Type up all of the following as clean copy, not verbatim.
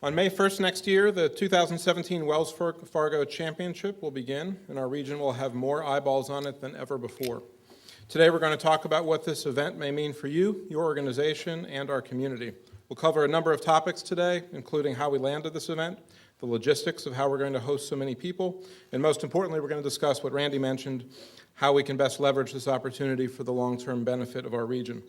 On May 1st next year, the 2017 Wells Fargo Championship will begin, and our region will have more eyeballs on it than ever before. Today, we're going to talk about what this event may mean for you, your organization, and our community. We'll cover a number of topics today, including how we landed this event, the logistics of how we're going to host so many people, and most importantly, we're going to discuss what Randy mentioned, how we can best leverage this opportunity for the long-term benefit of our region.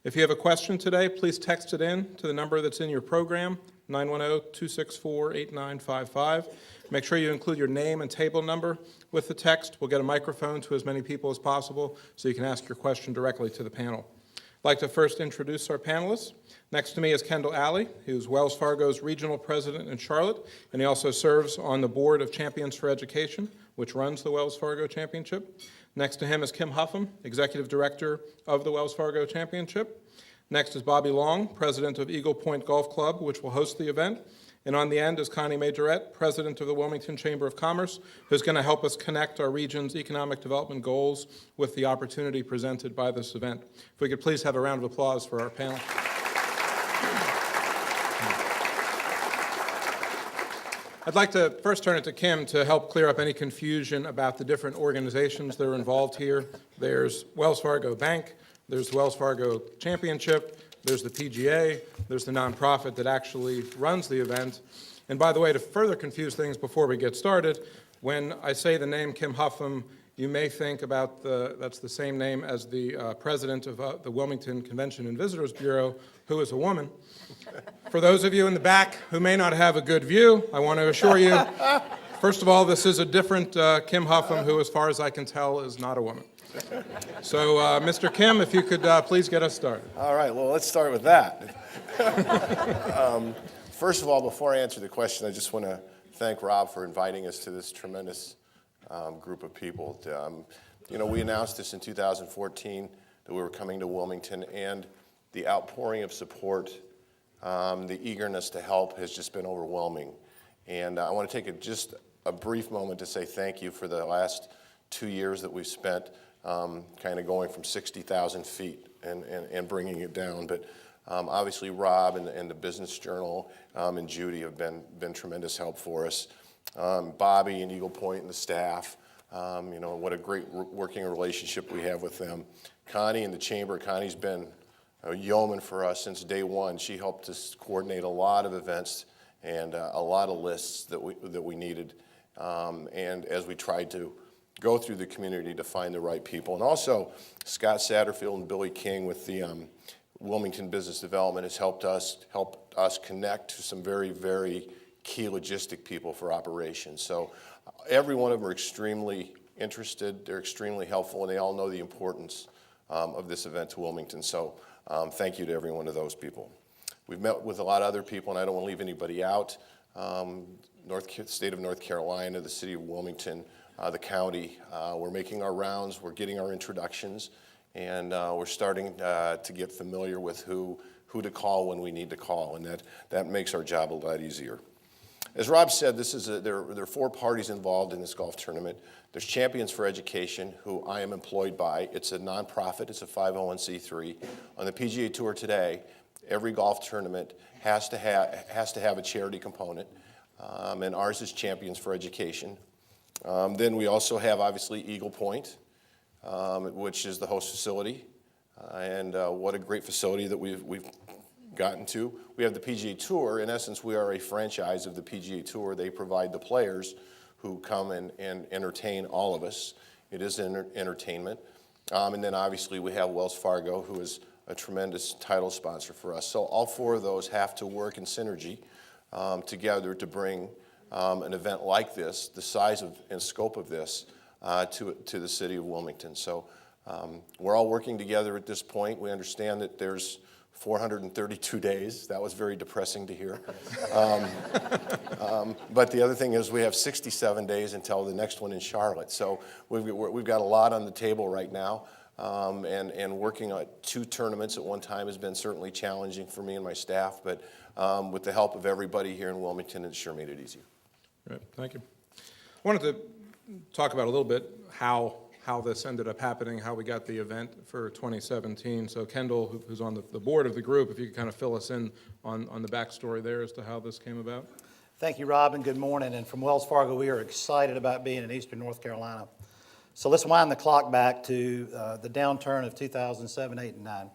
If you have a question today, please text it in to the number that's in your program, 910-264-8955. Make sure you include your name and table number with the text. We'll get a microphone to as many people as possible so you can ask your question directly to the panel. I'd like to first introduce our panelists. Next to me is Kendall Alley, who's Wells Fargo's regional president in Charlotte, and he also serves on the board of Champions for Education, which runs the Wells Fargo Championship. Next to him is Kim Huffam, executive director of the Wells Fargo Championship. Next is Bobby Long, president of Eagle Point Golf Club, which will host the event. And on the end is Connie Majorette, president of the Wilmington Chamber of Commerce, who's going to help us connect our region's economic development goals with the opportunity presented by this event. If we could please have a round of applause for our panel. I'd like to first turn it to Kim to help clear up any confusion about the different organizations that are involved here. There's Wells Fargo Bank, there's the Wells Fargo Championship, there's the PGA, there's the nonprofit that actually runs the event. And by the way, to further confuse things before we get started, when I say the name Kim Huffam, you may think about that's the same name as the president of the Wilmington Convention and Visitors Bureau, who is a woman. For those of you in the back who may not have a good view, I want to assure you, first of all, this is a different Kim Huffam, who, as far as I can tell, is not a woman. So, Mr. Kim, if you could please get us started. All right, well, let's start with that. First of all, before I answer the question, I just want to thank Rob for inviting us to this tremendous group of people. We announced this in 2014, that we were coming to Wilmington, and the outpouring of support, the eagerness to help has just been overwhelming. And I want to take just a brief moment to say thank you for the last 2 years that we've spent kind of going from 60,000 feet and bringing it down. But obviously Rob and the Business Journal and Judy have been tremendous help for us. Bobby and Eagle Point and the staff, what a great working relationship we have with them. Connie and the Chamber, Connie's been a yeoman for us since day one. She helped us coordinate a lot of events and a lot of lists that we needed. And as we tried to go through the community to find the right people. And also, Scott Satterfield and Billy King with the Wilmington Business Development has helped us connect to some very, very key logistic people for operations. So every one of them are extremely interested, they're extremely helpful, and they all know the importance of this event to Wilmington. So thank you to every one of those people. We've met with a lot of other people, and I don't want to leave anybody out. State of North Carolina, the city of Wilmington, the county. We're making our rounds, we're getting our introductions, and we're starting to get familiar with who to call when we need to call, and that makes our job a lot easier. As Rob said, there are 4 parties involved in this golf tournament. There's Champions for Education, who I am employed by. It's a nonprofit, it's a 501c3. On the PGA Tour today, every golf tournament has to have a charity component, and ours is Champions for Education. Then we also have, obviously, Eagle Point, which is the host facility, and what a great facility that we've gotten to. We have the PGA Tour. In essence, we are a franchise of the PGA Tour. They provide the players who come and entertain all of us. It is entertainment. And then, obviously, we have Wells Fargo, who is a tremendous title sponsor for us. So all 4 of those have to work in synergy together to bring an event like this, the size and scope of this, to the city of Wilmington. So we're all working together at this point. We understand that there's 432 days. That was very depressing to hear. But the other thing is we have 67 days until the next one in Charlotte. So we've got a lot on the table right now. And working on 2 tournaments at one time has been certainly challenging for me and my staff. But with the help of everybody here in Wilmington, it sure made it easier. Right, thank you. I wanted to talk about a little bit how how this ended up happening, how we got the event for 2017. So Kendall, who's on the board of the group, if you could kind of fill us in on the backstory there as to how this came about. Thank you, Rob, and good morning. And from Wells Fargo, we are excited about being in Eastern North Carolina. So let's wind the clock back to the downturn of 2007, 8, and 9.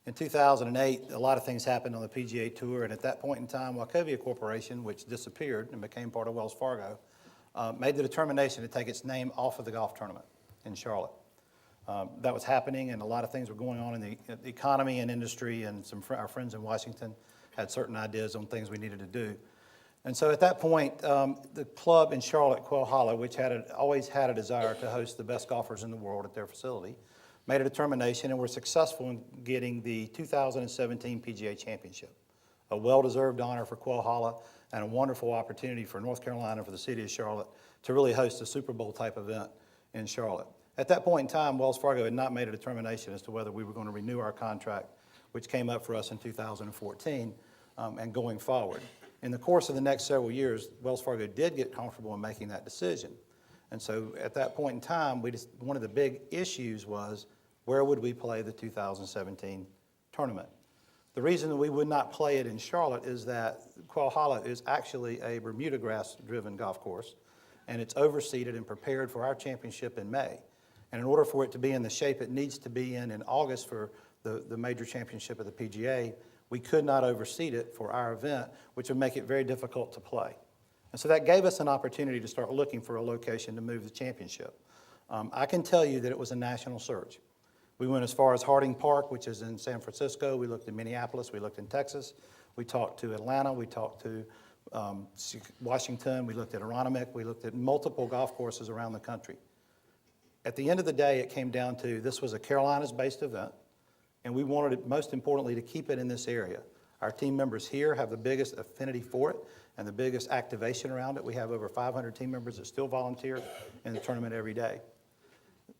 In 2008, a lot of things happened on the PGA Tour, and at that point in time, Wachovia Corporation, which disappeared and became part of Wells Fargo, made the determination to take its name off of the golf tournament in Charlotte. That was happening, and a lot of things were going on in the economy and industry, and our friends in Washington had certain ideas on things we needed to do. And so at that point, the club in Charlotte, Quail Hollow, which always had a desire to host the best golfers in the world at their facility, made a determination and were successful in getting the 2017 PGA Championship, a well-deserved honor for Quail Hollow and a wonderful opportunity for North Carolina and for the city of Charlotte to really host a Super Bowl type event in Charlotte. At that point in time, Wells Fargo had not made a determination as to whether we were going to renew our contract, which came up for us in 2014, and going forward. In the course of the next several years, Wells Fargo did get comfortable in making that decision. And so at that point in time, one of the big issues was, where would we play the 2017 tournament? The reason that we would not play it in Charlotte is that Quail Hollow is actually a Bermuda grass-driven golf course, and it's overseeded and prepared for our championship in May. And in order for it to be in the shape it needs to be in August for the major championship of the PGA, we could not overseed it for our event, which would make it very difficult to play. And so that gave us an opportunity to start looking for a location to move the championship. I can tell you that it was a national search. We went as far as Harding Park, which is in San Francisco. We looked in Minneapolis. We looked in Texas. We talked to Atlanta. We talked to Washington. We looked at Aronimink. We looked at multiple golf courses around the country. At the end of the day, it came down to this was a Carolinas-based event, and we wanted it, most importantly, to keep it in this area. Our team members here have the biggest affinity for it and the biggest activation around it. We have over 500 team members that still volunteer in the tournament every day.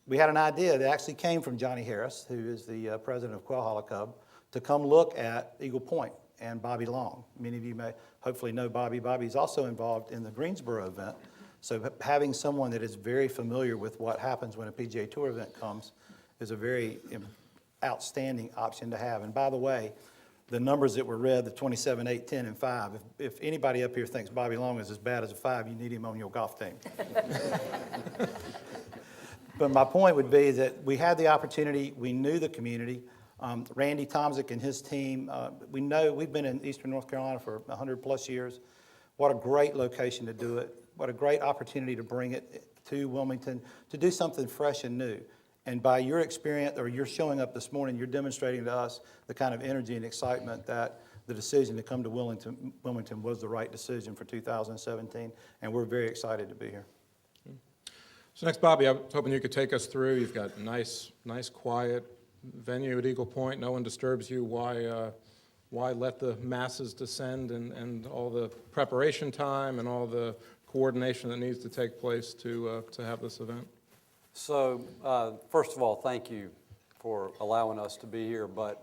We had an idea that actually came from Johnny Harris, who is the president of Quail Hollow Cub, to come look at Eagle Point and Bobby Long. Many of you may hopefully know Bobby. Bobby's also involved in the Greensboro event. So having someone that is very familiar with what happens when a PGA Tour event comes is a very outstanding option to have. And by the way, the numbers that were read, the 27, 8, 10, and 5, if anybody up here thinks Bobby Long is as bad as a 5, you need him on your golf team. But my point would be that we had the opportunity, we knew the community. Randy Tomczyk and his team, we've been in Eastern North Carolina for 100 plus years. What a great location to do it. What a great opportunity to bring it to Wilmington, to do something fresh and new. And by your experience, or you're showing up this morning, you're demonstrating to us the kind of energy and excitement that the decision to come to Wilmington was the right decision for 2017, and we're very excited to be here. So next, Bobby, I was hoping you could take us through. You've got a nice, quiet venue at Eagle Point. No one disturbs you. Why let the masses descend and all the preparation time and all the coordination that needs to take place to have this event? So, first of all, thank you for allowing us to be here. But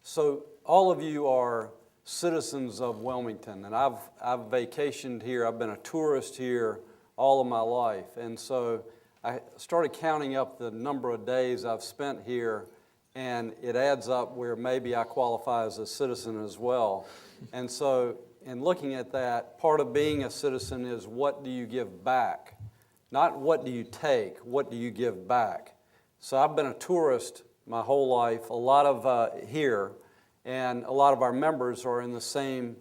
so all of you are citizens of Wilmington, and I've vacationed here. I've been a tourist here all of my life, and so I started counting up the number of days I've spent here, and it adds up where maybe I qualify as a citizen as well. And so, in looking at that, part of being a citizen is what do you give back? Not what do you take, what do you give back? So I've been a tourist my whole life, a lot of here, and a lot of our members are in the same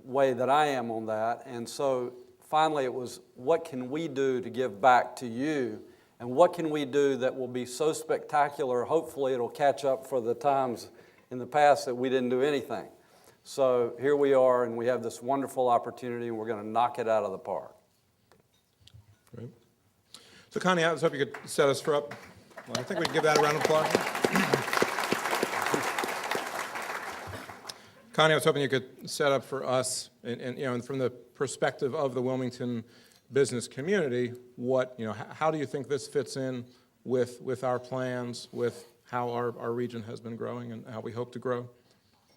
way that I am on that. And so finally it was, what can we do to give back to you? And what can we do that will be so spectacular, hopefully it'll catch up for the times in the past that we didn't do anything. So here we are, and we have this wonderful opportunity, and we're going to knock it out of the park. Great. So Connie, I was hoping you could set us up. Well, I think we can give that a round of applause. Connie, I was hoping you could set up for us, and from the perspective of the Wilmington business community, how do you think this fits in with our plans, with how our region has been growing and how we hope to grow?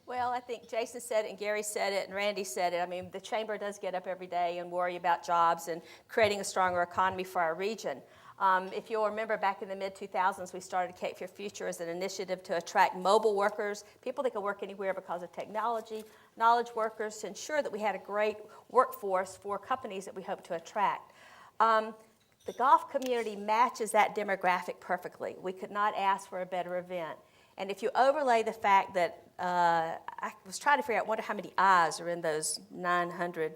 Well, I think Jason said it and Gary said it and Randy said it. I mean, the chamber does get up every day and worry about jobs and creating a stronger economy for our region. If you'll remember, back in the mid-2000s, we started Cape Fear Future as an initiative to attract mobile workers, people that can work anywhere because of technology, knowledge workers, to ensure that we had a great workforce for companies that we hope to attract. The golf community matches that demographic perfectly. We could not ask for a better event. And if you overlay the fact that I was trying to figure out, wonder how many eyes are in those 900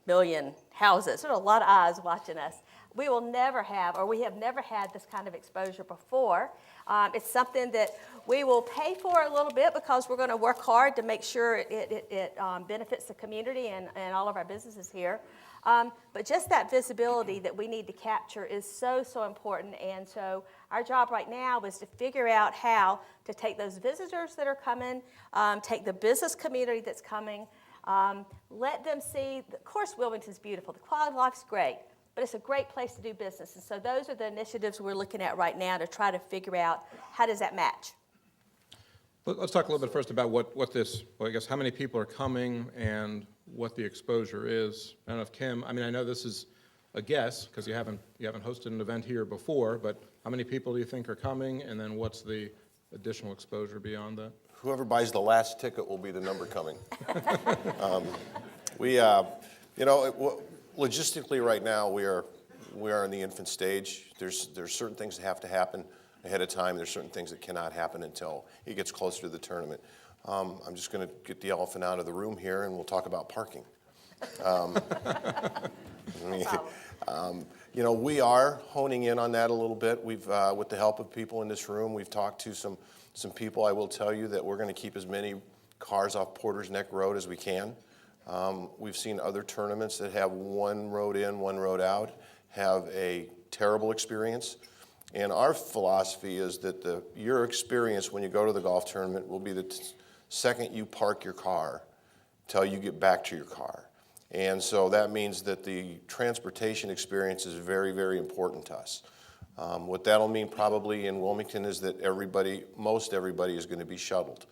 million houses. There are a lot of eyes watching us. We will never have, or we have never had this kind of exposure before. It's something that we will pay for a little bit because we're going to work hard to make sure it benefits the community and all of our businesses here. But just that visibility that we need to capture is so, so important. And so our job right now is to figure out how to take those visitors that are coming, take the business community that's coming, let them see, of course, Wilmington's beautiful. The quality of life's great, but it's a great place to do business. And so those are the initiatives we're looking at right now to try to figure out how does that match. Let's talk a little bit first about what this, well, I guess, how many people are coming and what the exposure is. I don't know if Kim, I mean, I know this is a guess because you haven't hosted an event here before, but how many people do you think are coming, and then what's the additional exposure beyond that? Whoever buys the last ticket will be the number coming. Logistically right now we are in the infant stage. There's certain things that have to happen ahead of time. There's certain things that cannot happen until it gets closer to the tournament. I'm just going to get the elephant out of the room here, and we'll talk about parking. We are honing in on that a little bit. We've, with the help of people in this room, we've talked to some people. I will tell you that we're going to keep as many cars off Porter's Neck Road as we can. We've seen other tournaments that have one road in, one road out, have a terrible experience. And our philosophy is that your experience when you go to the golf tournament will be the second you park your car till you get back to your car. And so that means that the transportation experience is very, very important to us. What that'll mean probably in Wilmington is that most everybody is going to be shuttled.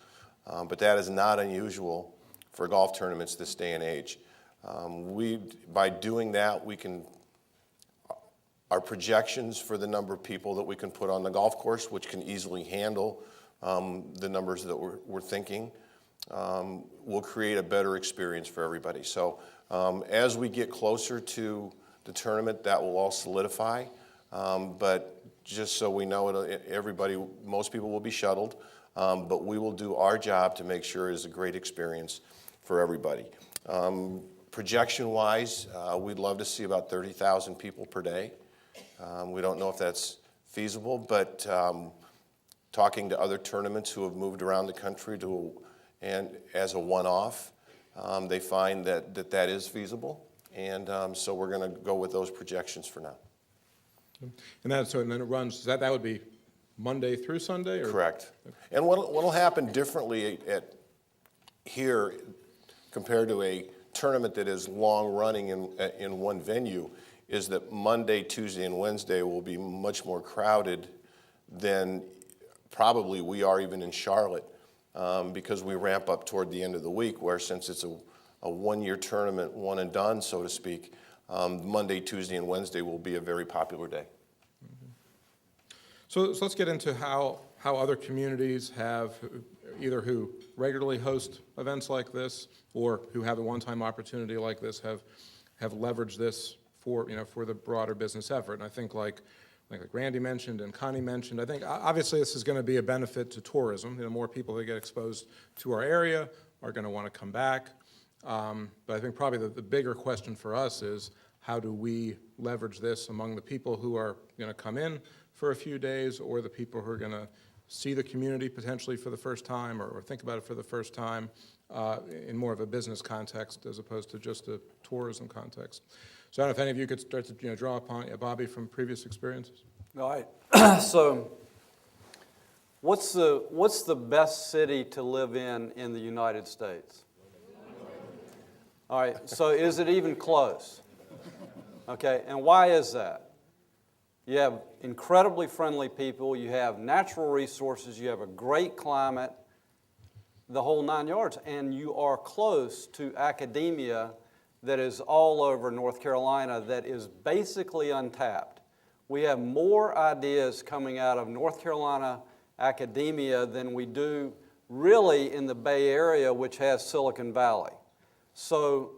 But that is not unusual for golf tournaments this day and age. By doing that, our projections for the number of people that we can put on the golf course, which can easily handle the numbers that we're thinking, will create a better experience for everybody. So as we get closer to the tournament, that will all solidify. But just so we know, most people will be shuttled, but we will do our job to make sure it is a great experience for everybody. Projection-wise, we'd love to see about 30,000 people per day. We don't know if that's feasible, but talking to other tournaments who have moved around the country and as a one-off, they find that is feasible, and so we're going to go with those projections for now. And then it runs. That would be Monday through Sunday, or? Correct. And what'll happen differently here compared to a tournament that is long running in one venue is that Monday, Tuesday, and Wednesday will be much more crowded than probably we are even in Charlotte, because we ramp up toward the end of the week, where since it's a one-year tournament, one and done, so to speak, Monday, Tuesday, and Wednesday will be a very popular day. So let's get into how other communities have, either who regularly host events like this or who have a one-time opportunity like this, have leveraged this for the broader business effort. And I think like Randy mentioned and Connie mentioned, I think obviously this is going to be a benefit to tourism. More people that get exposed to our area are going to want to come back. But I think probably the bigger question for us is, how do we leverage this among the people who are going to come in for a few days, or the people who are going to see the community potentially for the first time, or think about it for the first time in more of a business context as opposed to just a tourism context. So I don't know if any of you could start to draw upon Bobby from previous experiences. All right. So what's the best city to live in the United States? All right. So is it even close? Okay. And why is that? You have incredibly friendly people. You have natural resources. You have a great climate, the whole 9 yards. And you are close to academia that is all over North Carolina that is basically untapped. We have more ideas coming out of North Carolina academia than we do really in the Bay Area, which has Silicon Valley. So,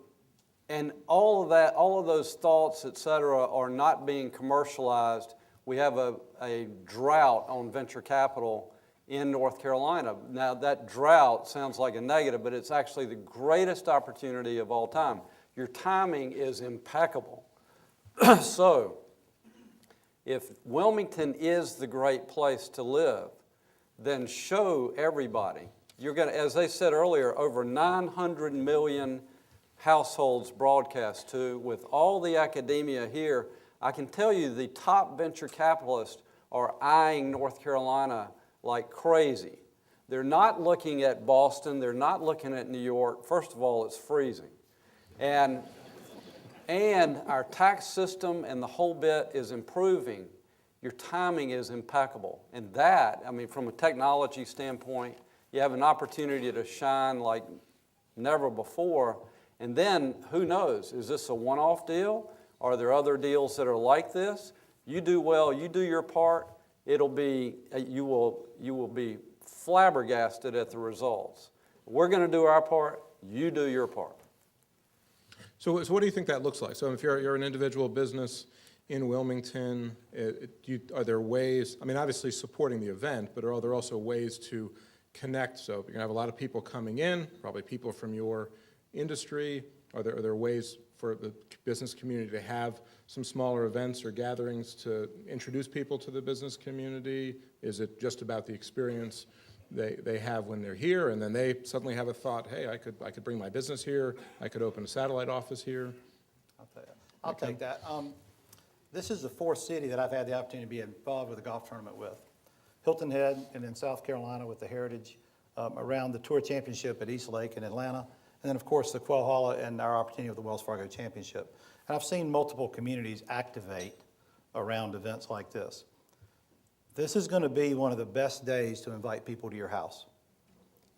and all of that, all of those thoughts, et cetera, are not being commercialized. We have a drought on venture capital in North Carolina. Now, that drought sounds like a negative, but it's actually the greatest opportunity of all time. Your timing is impeccable. So, if Wilmington is the great place to live, then show everybody. You're going to, as they said earlier, over 900 million households broadcast to. With all the academia here, I can tell you the top venture capitalists are eyeing North Carolina like crazy. They're not looking at Boston. They're not looking at New York. First of all, it's freezing. And our tax system and the whole bit is improving. Your timing is impeccable. And that, I mean, from a technology standpoint, you have an opportunity to shine like never before. And then, who knows, is this a one-off deal? Are there other deals that are like this? You do well, you do your part, it'll be, you will be flabbergasted at the results. We're going to do our part, you do your part. So what do you think that looks like? So if you're an individual business in Wilmington, are there ways, I mean, obviously supporting the event, but are there also ways to connect? So you're going to have a lot of people coming in, probably people from your industry. Are there ways for the business community to have some smaller events or gatherings to introduce people to the business community? Is it just about the experience they have when they're here, and then they suddenly have a thought, hey, I could bring my business here, I could open a satellite office here? I'll take that. This is the fourth city that I've had the opportunity to be involved with a golf tournament with. Hilton Head, and in South Carolina with the Heritage, around the Tour Championship at East Lake in Atlanta, and then, of course, the Quahala and our opportunity with the Wells Fargo Championship. And I've seen multiple communities activate around events like this. This is going to be one of the best days to invite people to your house.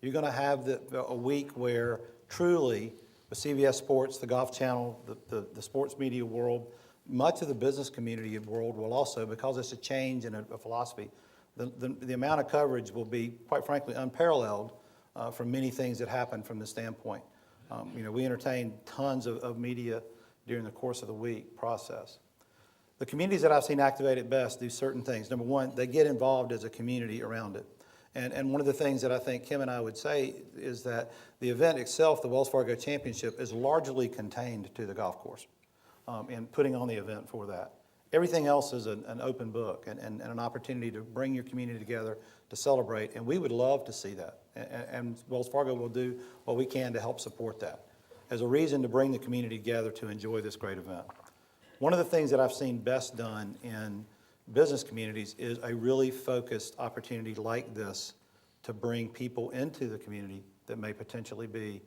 You're going to have a week where truly with CBS Sports, the Golf Channel, the sports media world, much of the business community world will also, because it's a change in a philosophy, the amount of coverage will be, quite frankly, unparalleled from many things that happen from this standpoint. We entertain tons of media during the course of the week process. The communities that I've seen activate at best do certain things. Number one, they get involved as a community around it. And one of the things that I think Kim and I would say is that the event itself, the Wells Fargo Championship, is largely contained to the golf course in putting on the event for that. Everything else is an open book and an opportunity to bring your community together to celebrate, and we would love to see that. And Wells Fargo will do what we can to help support that as a reason to bring the community together to enjoy this great event. One of the things that I've seen best done in business communities is a really focused opportunity like this to bring people into the community that may potentially be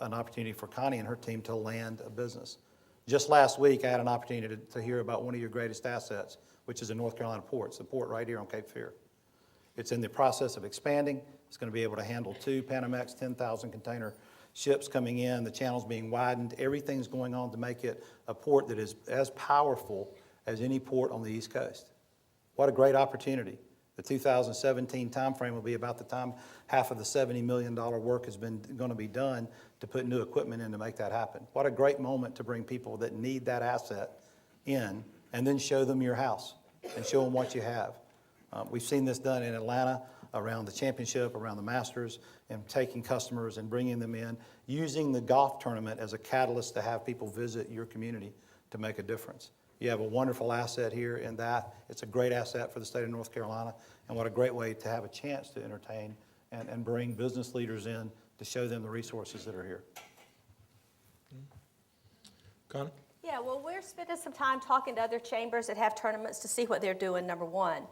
an opportunity for Connie and her team to land a business. Just last week, I had an opportunity to hear about one of your greatest assets, which is the North Carolina ports, the port right here on Cape Fear. It's in the process of expanding. It's going to be able to handle 2 Panamax 10,000 container ships coming in. The channel's being widened. Everything's going on to make it a port that is as powerful as any port on the East Coast. What a great opportunity. The 2017 timeframe will be about the time half of the $70 million work has been going to be done to put new equipment in to make that happen. What a great moment to bring people that need that asset in and then show them your house and show them what you have. We've seen this done in Atlanta around the championship, around the Masters, and taking customers and bringing them in, using the golf tournament as a catalyst to have people visit your community to make a difference. You have a wonderful asset here in that. It's a great asset for the state of North Carolina, and what a great way to have a chance to entertain and bring business leaders in to show them the resources that are here. Connie? Yeah, well, we're spending some time talking to other chambers that have tournaments to see what they're doing, number one.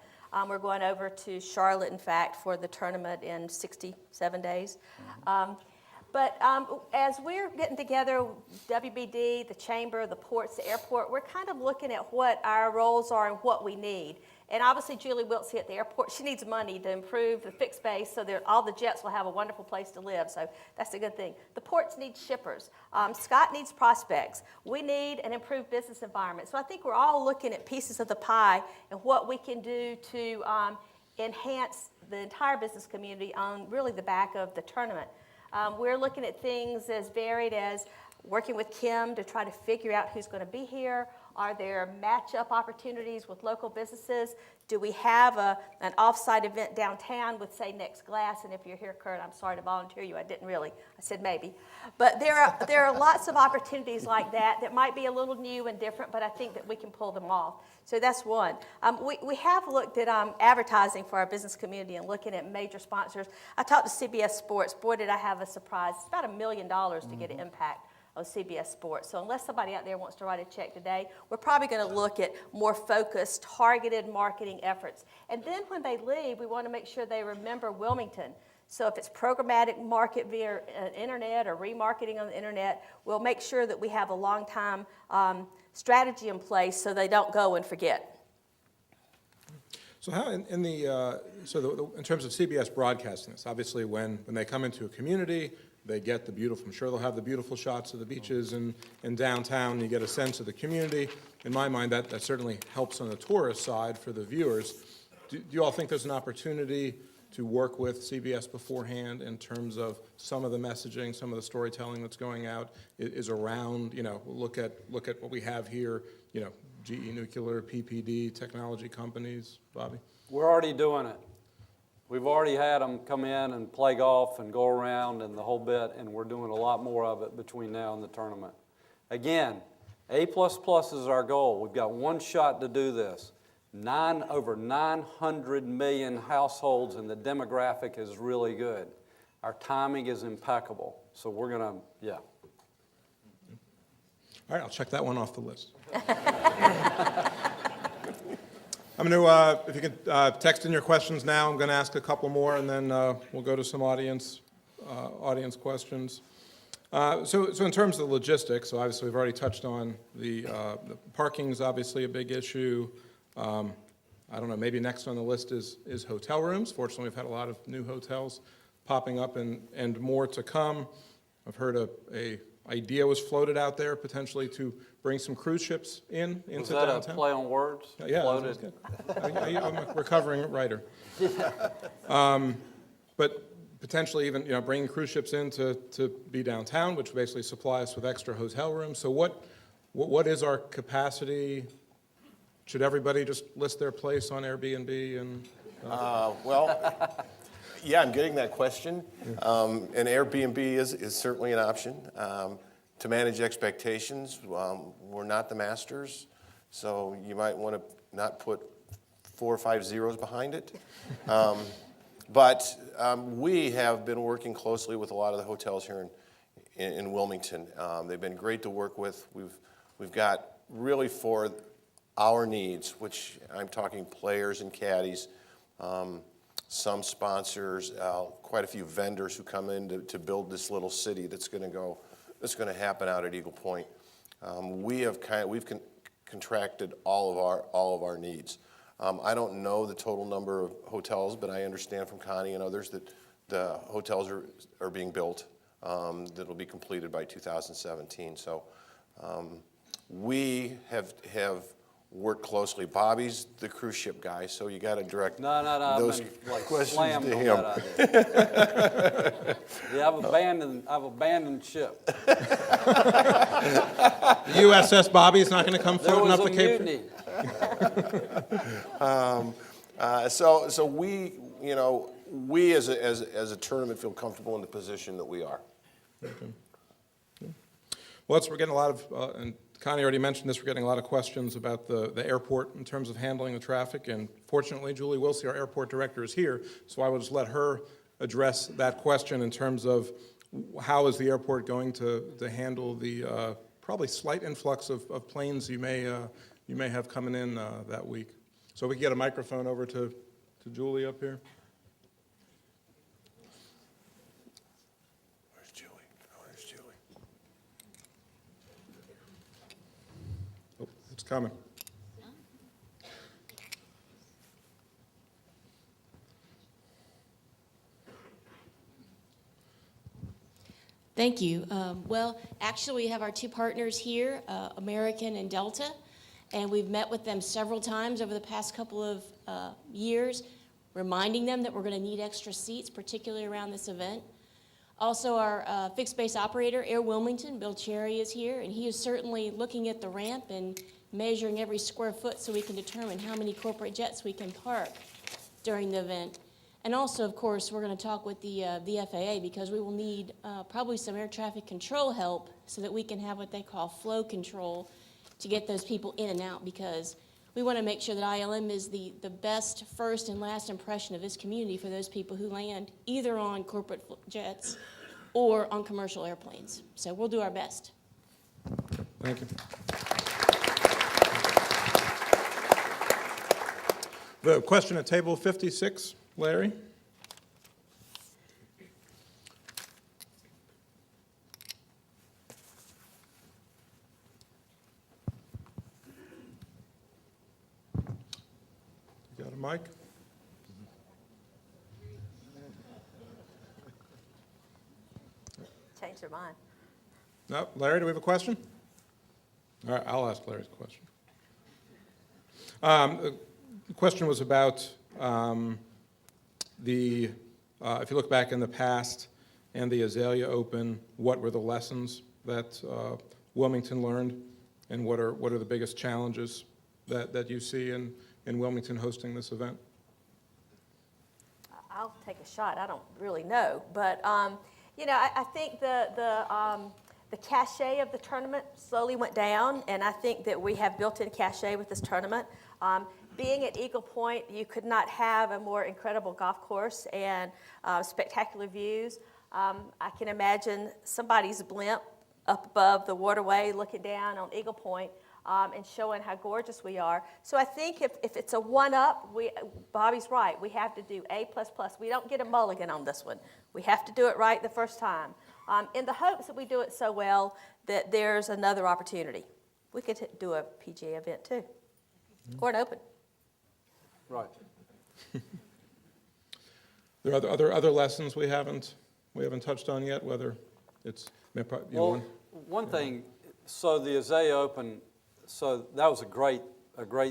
We're going over to Charlotte, in fact, for the tournament in 67 days. But as we're getting together, WBD, the chamber, the ports, the airport, we're kind of looking at what our roles are and what we need. And obviously Julie Wiltse at the airport, she needs money to improve the fixed base so that all the jets will have a wonderful place to live. So that's a good thing. The ports need shippers. Scott needs prospects. We need an improved business environment. So I think we're all looking at pieces of the pie and what we can do to enhance the entire business community on really the back of the tournament. We're looking at things as varied as working with Kim to try to figure out who's going to be here. Are there match-up opportunities with local businesses? Do we have an off-site event downtown with, say, Next Glass? And if you're here, Kurt, I'm sorry to volunteer you. I didn't really. I said maybe. But there are lots of opportunities like that might be a little new and different, but I think that we can pull them off. So that's one. We have looked at advertising for our business community and looking at major sponsors. I talked to CBS Sports. Boy, did I have a surprise. It's about $1 million to get an impact of CBS Sports. So unless somebody out there wants to write a check today, we're probably going to look at more focused, targeted marketing efforts. And then when they leave, we want to make sure they remember Wilmington. So if it's programmatic market via internet or remarketing on the internet, we'll make sure that we have a long-time strategy in place so they don't go and forget. So how in terms of CBS broadcasting this, obviously when they come into a community, they get the beautiful, I'm sure they'll have the beautiful shots of the beaches in downtown. You get a sense of the community. In my mind, that certainly helps on the tourist side for the viewers. Do you all think there's an opportunity to work with CBS beforehand in terms of some of the messaging, some of the storytelling that's going out is around, look at what we have here, GE Nuclear, PPD, technology companies, Bobby? We're already doing it. We've already had them come in and play golf and go around and the whole bit, and we're doing a lot more of it between now and the tournament. Again, A++ is our goal. We've got one shot to do this. Over 900 million households, and the demographic is really good. Our timing is impeccable, so we're going to, yeah. All right, I'll check that one off the list. I'm going to, if you can text in your questions now, I'm going to ask a couple more, and then we'll go to some audience questions. So in terms of the logistics, so obviously we've already touched on the parking is obviously a big issue. I don't know, maybe next on the list is hotel rooms. Fortunately, we've had a lot of new hotels popping up and more to come. I've heard a idea was floated out there potentially to bring some cruise ships into downtown. Was that a play on words? Yeah, Floated. that was good. I'm a recovering writer. But potentially even bringing cruise ships in to be downtown, which basically supply us with extra hotel rooms. So what is our capacity? Should everybody just list their place on Airbnb? And Yeah, I'm getting that question. And Airbnb is certainly an option. To manage expectations, we're not the masters, so you might want to not put 4 or 5 zeros behind it. But we have been working closely with a lot of the hotels here in Wilmington. They've been great to work with. We've got really for our needs, which I'm talking players and caddies, some sponsors, quite a few vendors who come in to build this little city that's going to happen out at Eagle Point. We've contracted all of our needs. I don't know the total number of hotels, but I understand from Connie and others that the hotels are being built that will be completed by 2017. So we have worked closely. Bobby's the cruise ship guy, so you got to direct those questions to him. Yeah, I've abandoned ship. The USS Bobby's not going to come floating up the Cape. There was a mutiny. So we as a tournament feel comfortable in the position that we are. Okay. Well, we're getting a lot of, and Connie already mentioned this, we're getting a lot of questions about the airport in terms of handling the traffic, and fortunately, Julie Wiltse, our airport director, is here, so I will just let her address that question in terms of how is the airport going to handle the probably slight influx of planes you may have coming in that week. So we can get a microphone over to Julie up here. Where's Julie? Where's Julie? Oh, it's coming. Thank you. Well, actually, we have our two partners here, American and Delta, and we've met with them several times over the past couple of years, reminding them that we're going to need extra seats, particularly around this event. Also, our fixed base operator, Air Wilmington, Bill Cherry, is here, and he is certainly looking at the ramp and measuring every square foot so we can determine how many corporate jets we can park during the event. And also, of course, we're going to talk with the FAA because we will need probably some air traffic control help so that we can have what they call flow control to get those people in and out, because we want to make sure that ILM is the best first and last impression of this community for those people who land either on corporate jets or on commercial airplanes. So we'll do our best. Thank you. The question at table 56, Larry. You got a mic? Change their mind. No, Larry, do we have a question? All right, I'll ask Larry's question. The question was about if you look back in the past and the Azalea Open, what were the lessons that Wilmington learned, and what are the biggest challenges that you see in Wilmington hosting this event? I'll take a shot. I don't really know, but I think the cachet of the tournament slowly went down, and I think that we have built-in cachet with this tournament. Being at Eagle Point, you could not have a more incredible golf course and spectacular views. I can imagine somebody's blimp up above the waterway looking down on Eagle Point and showing how gorgeous we are. So I think if it's a one-up, Bobby's right. We have to do A++. We don't get a mulligan on this one. We have to do it right the first time, in the hopes that we do it so well that there's another opportunity. We could do a PGA event too, or an Open. Right. There are other lessons we haven't touched on yet, whether it's Well, one thing, so the Azalea Open, so that was a great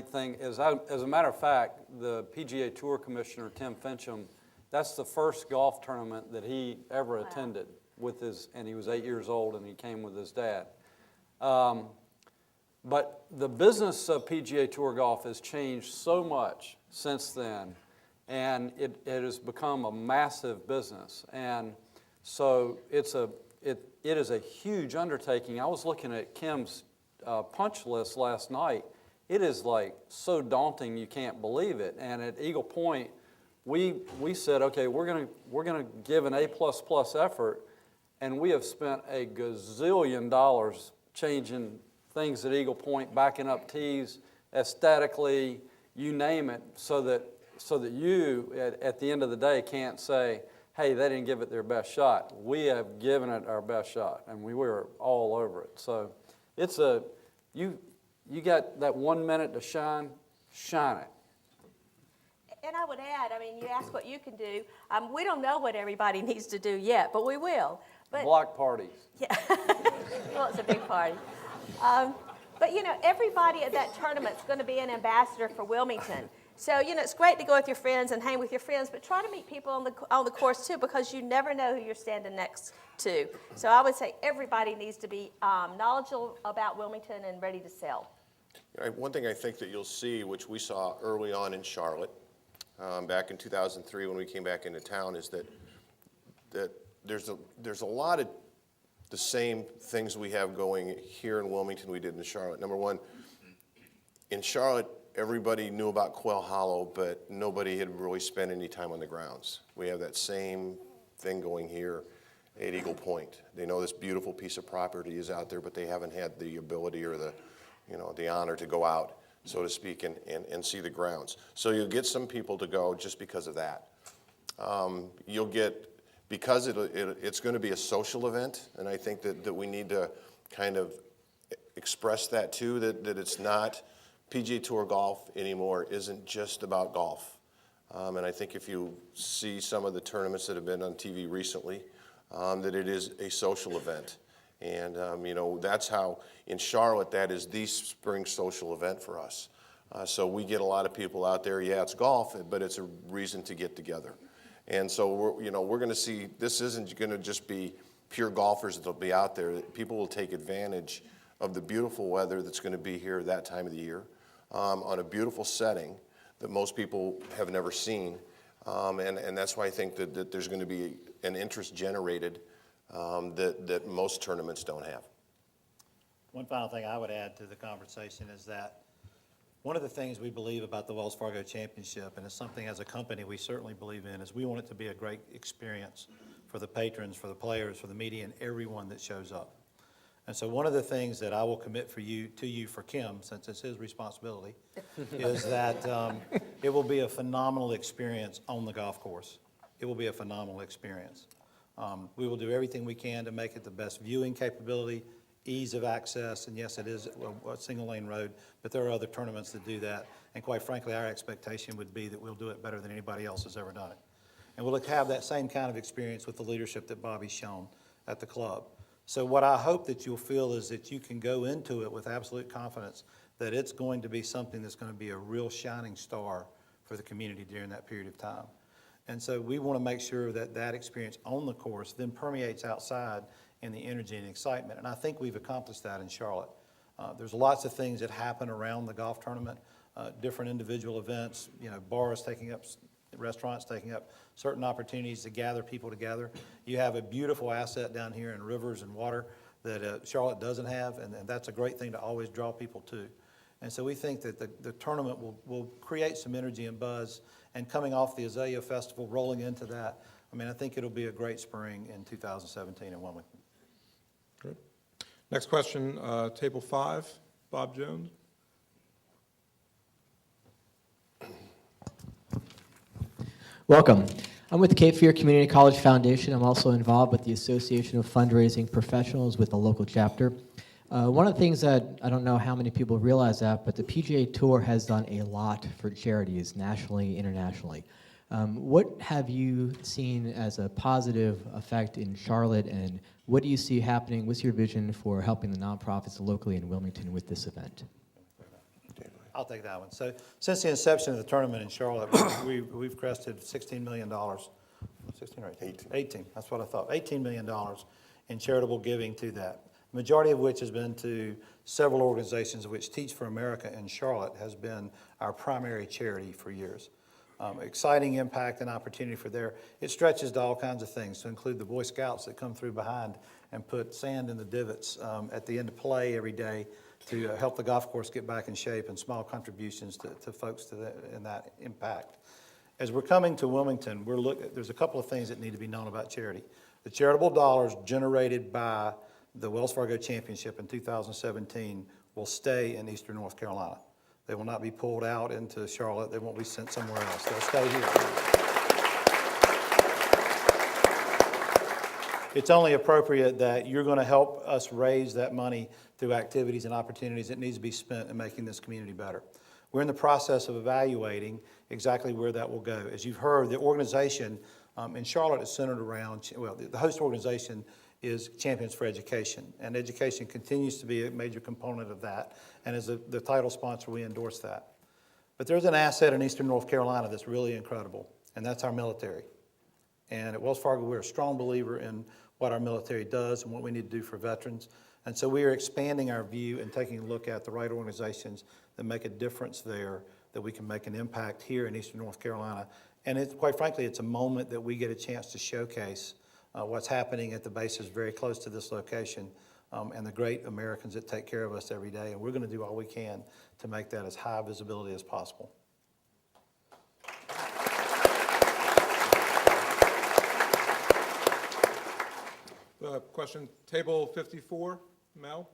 thing. As a matter of fact, the PGA Tour Commissioner, Tim Fincham, that's the first golf tournament that he ever attended and he was 8 years old and he came with his dad. But the business of PGA Tour golf has changed so much since then, and it has become a massive business. And so it is a huge undertaking. I was looking at Kim's punch list last night. It is like so daunting you can't believe it. And at Eagle Point, we said, okay, we're gonna give an A++ effort, and we have spent a gazillion dollars changing things at Eagle Point, backing up tees, aesthetically, you name it, so that you, at the end of the day, can't say, hey, they didn't give it their best shot. We have given it our best shot, and we were all over it. So it's you got that 1 minute to shine it. And I would add, you ask what you can do. We don't know what everybody needs to do yet, but we will. But Block parties. yeah, well, it's a big party. But everybody at that tournament's going to be an ambassador for Wilmington. So it's great to go with your friends and hang with your friends, but try to meet people on the course too, because you never know who you're standing next to. So I would say everybody needs to be knowledgeable about Wilmington and ready to sell. One thing I think that you'll see, which we saw early on in Charlotte, back in 2003 when we came back into town, is that there's a lot of the same things we have going here in Wilmington we did in Charlotte. Number one, in Charlotte, everybody knew about Quail Hollow, but nobody had really spent any time on the grounds. We have that same thing going here at Eagle Point. They know this beautiful piece of property is out there, but they haven't had the ability or the honor to go out, so to speak, and see the grounds. So you'll get some people to go just because of that. You'll get, because it's going to be a social event, and I think that we need to kind of express that too, that it's not, PGA Tour golf anymore isn't just about golf. And I think if you see some of the tournaments that have been on TV recently, that it is a social event. And, that's how, in Charlotte, that is the spring social event for us. So we get a lot of people out there. Yeah, it's golf, but it's a reason to get together. And so we're going to see, this isn't going to just be pure golfers that'll be out there. People will take advantage of the beautiful weather that's going to be here that time of the year, on a beautiful setting that most people have never seen. And that's why I think that there's going to be an interest generated that most tournaments don't have. One final thing I would add to the conversation is that one of the things we believe about the Wells Fargo Championship, and it's something as a company we certainly believe in, is we want it to be a great experience for the patrons, for the players, for the media, and everyone that shows up. And so one of the things that I will commit to you for Kim, since it's his responsibility, is that it will be a phenomenal experience on the golf course. It will be a phenomenal experience. We will do everything we can to make it the best viewing capability, ease of access, and yes, it is a single lane road, but there are other tournaments that do that. And quite frankly, our expectation would be that we'll do it better than anybody else has ever done it. And we'll have that same kind of experience with the leadership that Bobby's shown at the club. So what I hope that you'll feel is that you can go into it with absolute confidence that it's going to be something that's going to be a real shining star for the community during that period of time. And so we want to make sure that that experience on the course then permeates outside in the energy and excitement. And I think we've accomplished that in Charlotte. There's lots of things that happen around the golf tournament, different individual events, bars taking up, restaurants taking up certain opportunities to gather people together. You have a beautiful asset down here in rivers and water that Charlotte doesn't have, and that's a great thing to always draw people to. And so we think that the tournament will create some energy and buzz, and coming off the Azalea Festival, rolling into that, I think it'll be a great spring in 2017 in Wilmington. Good. Next question, table 5, Bob Jones. Welcome. I'm with the Cape Fear Community College Foundation. I'm also involved with the Association of Fundraising Professionals with the local chapter. One of the things that I don't know how many people realize that, but the PGA Tour has done a lot for charities nationally, internationally. What have you seen as a positive effect in Charlotte, and what do you see happening? What's your vision for helping the nonprofits locally in Wilmington with this event? I'll take that one. So since the inception of the tournament in Charlotte, we've crested $16 million. 16 or 18? 18, that's what I thought. $18 million in charitable giving to that. The majority of which has been to several organizations, of which Teach for America in Charlotte has been our primary charity for years. Exciting impact and opportunity for there. It stretches to all kinds of things, to include the Boy Scouts that come through behind and put sand in the divots at the end of play every day to help the golf course get back in shape, and small contributions to folks in that impact. As we're coming to Wilmington, there's a couple of things that need to be known about charity. The charitable dollars generated by the Wells Fargo Championship in 2017 will stay in Eastern North Carolina. They will not be pulled out into Charlotte. They won't be sent somewhere else. They'll stay here. It's only appropriate that you're going to help us raise that money through activities and opportunities that needs to be spent in making this community better. We're in the process of evaluating exactly where that will go. As you've heard, the organization in Charlotte is centered around, the host organization is Champions for Education, and education continues to be a major component of that, and as the title sponsor, we endorse that. But there's an asset in Eastern North Carolina that's really incredible, and that's our military. And at Wells Fargo, we're a strong believer in what our military does and what we need to do for veterans. And so we are expanding our view and taking a look at the right organizations that make a difference there, that we can make an impact here in Eastern North Carolina. And quite frankly, it's a moment that we get a chance to showcase what's happening at the bases very close to this location, and the great Americans that take care of us every day. And we're going to do all we can to make that as high visibility as possible. Question, table 54, Mel.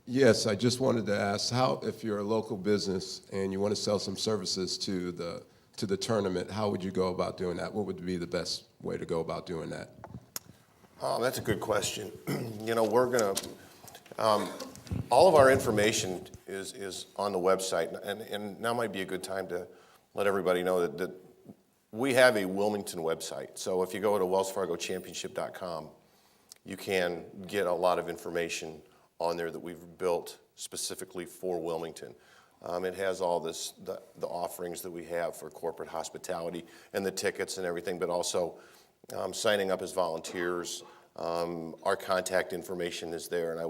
Yes, I just wanted to ask how, if you're a local business and you want to sell some services to the tournament, how would you go about doing that? What would be the best way to go about doing that? That's a good question. We're going to, all of our information is on the website, and now might be a good time to let everybody know that we have a Wilmington website. So if you go to wellsfargochampionship.com, you can get a lot of information on there that we've built specifically for Wilmington. It has all the offerings that we have for corporate hospitality and the tickets and everything, but also signing up as volunteers. Our contact information is there, and I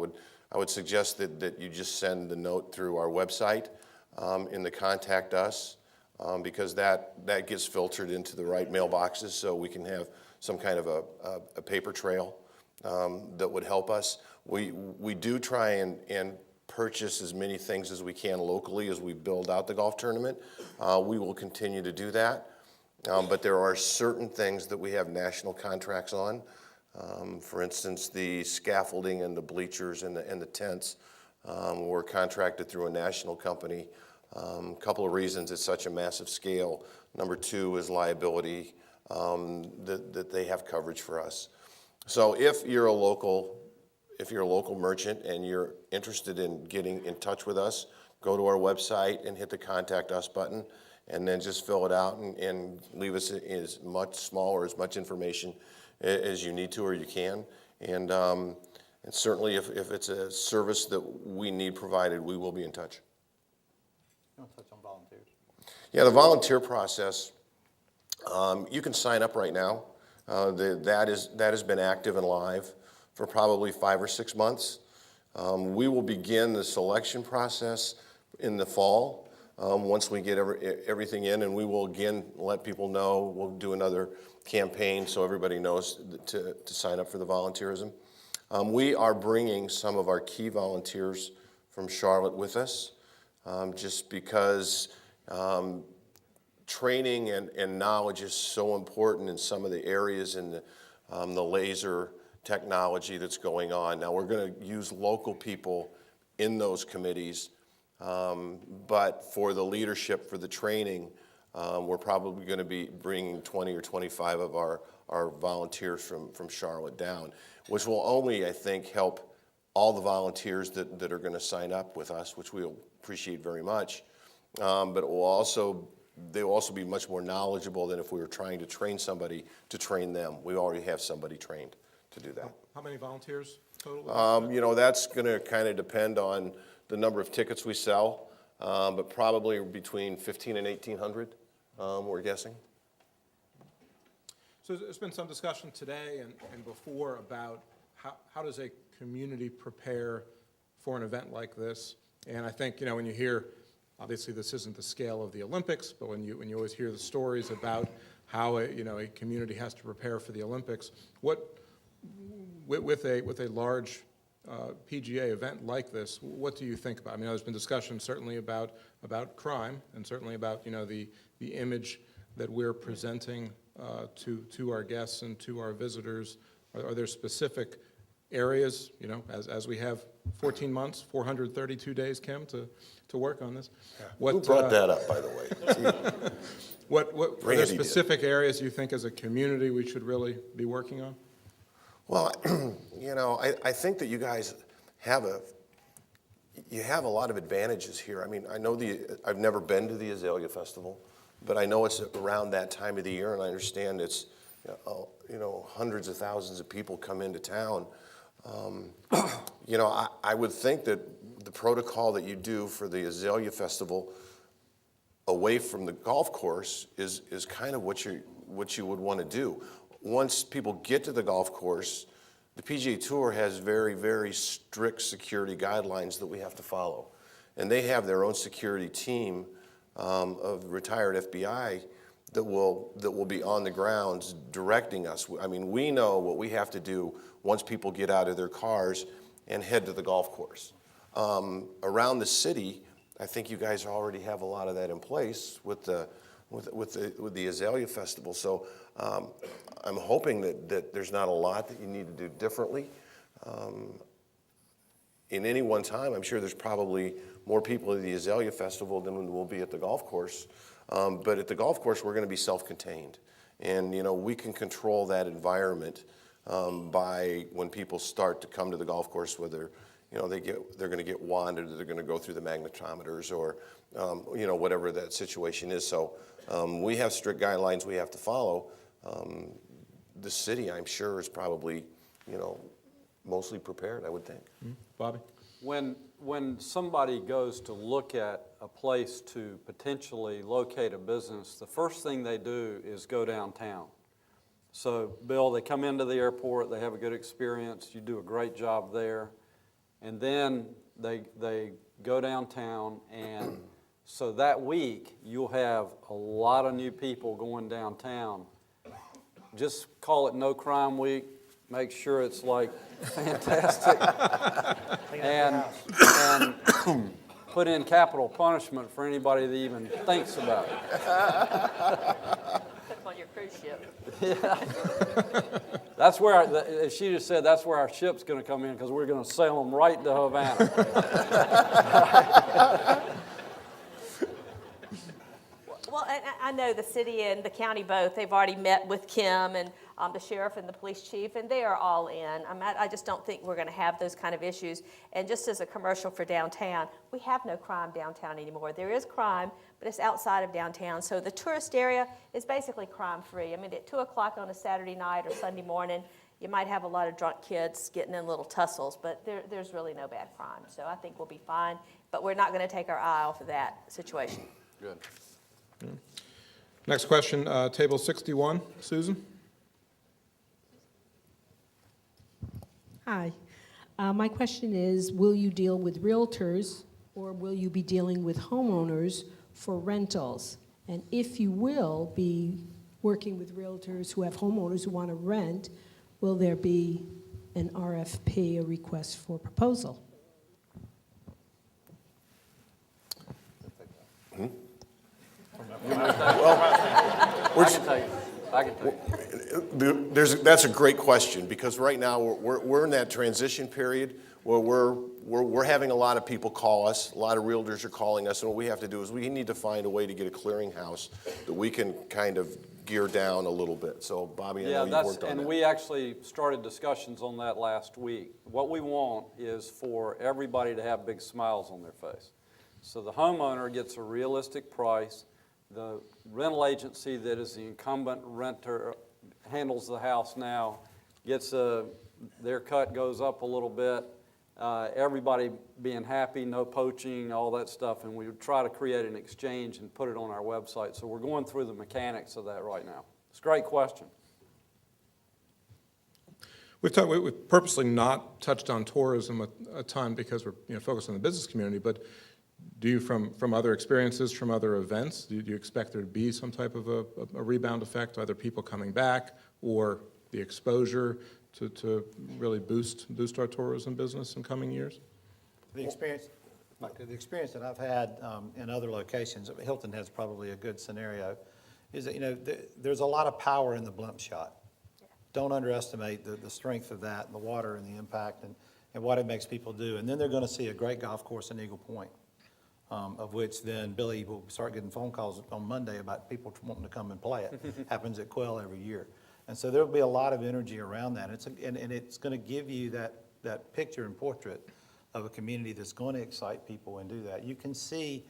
would suggest that you just send the note through our website in the contact us, because that gets filtered into the right mailboxes, so we can have some kind of a paper trail that would help us. We do try and purchase as many things as we can locally as we build out the golf tournament. We will continue to do that, but there are certain things that we have national contracts on. For instance, the scaffolding and the bleachers and the tents were contracted through a national company. A couple of reasons: it's such a massive scale. Number two is liability, that they have coverage for us. So if you're a local merchant and you're interested in getting in touch with us, go to our website and hit the Contact Us button, and then just fill it out and leave us as much small or as much information as you need to or you can. And certainly if it's a service that we need provided, we will be in touch. You want to touch on volunteers? Yeah, the volunteer process, you can sign up right now. That has been active and live for probably 5 or 6 months. We will begin the selection process in the fall once we get everything in, and we will again let people know. We'll do another campaign so everybody knows to sign up for the volunteerism. We are bringing some of our key volunteers from Charlotte with us, just because training and knowledge is so important in some of the areas in the laser technology that's going on. Now, we're going to use local people in those committees, but for the leadership, for the training, we're probably going to be bringing 20 or 25 of our volunteers from Charlotte down, which will only, I think, help all the volunteers that are going to sign up with us, which we'll appreciate very much. But it will also, they will also be much more knowledgeable than if we were trying to train somebody to train them. We already have somebody trained to do that. How many volunteers total? That's going to kind of depend on the number of tickets we sell, but probably between 1,500 and 1,800, we're guessing. So there's been some discussion today and before about how does a community prepare for an event like this? And I think, when you hear, obviously this isn't the scale of the Olympics, but when you always hear the stories about how a community has to prepare for the Olympics, with a large PGA event like this, what do you think about? I mean, there's been discussion certainly about crime and certainly about the image that we're presenting to our guests and to our visitors. Are there specific areas, as we have 14 months, 432 days, Kim, to work on this? Who brought that up, by the way? Are there specific areas you think as a community we should really be working on? Well, I think that you guys have a lot of advantages here. I mean, I know I've never been to the Azalea Festival, but I know it's around that time of the year, and I understand it's, hundreds of thousands of people come into town. I would think that the protocol that you do for the Azalea Festival away from the golf course is kind of what you would want to do. Once people get to the golf course, the PGA Tour has very, very strict security guidelines that we have to follow. And they have their own security team of retired FBI that will be on the grounds directing us. I mean, we know what we have to do once people get out of their cars and head to the golf course. Around the city, I think you guys already have a lot of that in place with the Azalea Festival. So I'm hoping that there's not a lot that you need to do differently. In any one time, I'm sure there's probably more people at the Azalea Festival than will be at the golf course. But at the golf course, we're going to be self-contained. And, we can control that environment by when people start to come to the golf course, whether they're going to get wanded, or they're going to go through the magnetometers, or whatever that situation is. So we have strict guidelines we have to follow. The city, I'm sure, is probably mostly prepared, I would think. Bobby? When somebody goes to look at a place to potentially locate a business, the first thing they do is go downtown. So, Bill, they come into the airport, they have a good experience, you do a great job there, and then they go downtown, and so that week you'll have a lot of new people going downtown. Just call it No Crime Week. Make sure it's like fantastic. and put in capital punishment for anybody that even thinks about it. Put them on your cruise ship. That's where, as she just said, that's where our ship's going to come in, because we're going to sail them right to Havana. Well, and I know the city and the county both, they've already met with Kim and the sheriff and the police chief, and they are all in. I just don't think we're going to have those kind of issues. And just as a commercial for downtown, we have no crime downtown anymore. There is crime, but it's outside of downtown. So the tourist area is basically crime-free. I mean, at 2 o'clock on a Saturday night or Sunday morning, you might have a lot of drunk kids getting in little tussles, but there's really no bad crime. So I think we'll be fine, but we're not going to take our eye off of that situation. Good. Next question, table 61, Susan? Hi. My question is, will you deal with realtors or will you be dealing with homeowners for rentals? And if you will be working with realtors who have homeowners who want to rent, will there be an RFP, a request for proposal? I can take it. That's a great question, because right now we're in that transition period where we're having a lot of people call us, a lot of realtors are calling us, and what we have to do is we need to find a way to get a clearinghouse that we can kind of gear down a little bit. So, Bobby, I know you've worked on that. And we actually started discussions on that last week. What we want is for everybody to have big smiles on their face. So the homeowner gets a realistic price. The rental agency that is the incumbent renter handles the house now, gets their cut goes up a little bit. Everybody being happy, no poaching, all that stuff, and we would try to create an exchange and put it on our website. So we're going through the mechanics of that right now. It's a great question. We've purposely not touched on tourism a ton because we're focused on the business community, but do you, from other experiences, from other events, do you expect there to be some type of a rebound effect, either people coming back or the exposure to really boost our tourism business in coming years? The experience that I've had in other locations, Hilton has probably a good scenario, is that there's a lot of power in the blimp shot. Yeah. Don't underestimate the strength of that, and the water and the impact and what it makes people do. And then they're going to see a great golf course in Eagle Point. Of which then Billy will start getting phone calls on Monday about people wanting to come and play it. Happens at Quail every year. And so there'll be a lot of energy around that. And it's going to give you that picture and portrait of a community that's going to excite people and do that. You can see,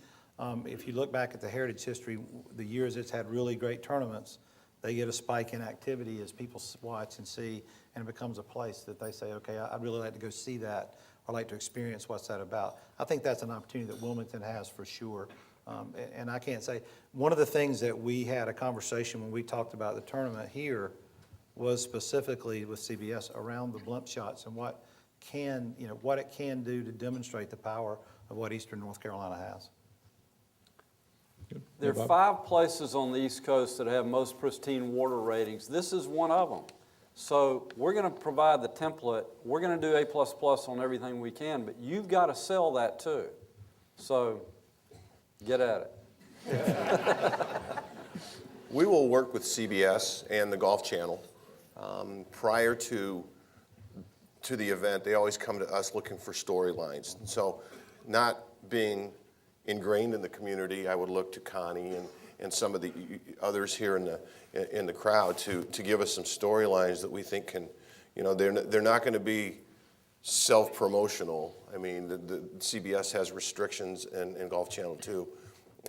if you look back at the heritage history, the years it's had really great tournaments, they get a spike in activity as people watch and see, and it becomes a place that they say, okay, I'd really like to go see that. I'd like to experience what's that about. I think that's an opportunity that Wilmington has for sure. And I can't say, one of the things that we had a conversation when we talked about the tournament here was specifically with CBS around the blimp shots and what it can do to demonstrate the power of what Eastern North Carolina has. Good. There are 5 places on the East Coast that have most pristine water ratings. This is one of them. So we're going to provide the template. We're going to do A++ on everything we can, but you've got to sell that too. So get at it. We will work with CBS and the Golf Channel. Prior to the event, they always come to us looking for storylines. So not being ingrained in the community, I would look to Connie and some of the others here in the crowd to give us some storylines that we think they're not going to be self-promotional. I mean, the CBS has restrictions and Golf Channel too,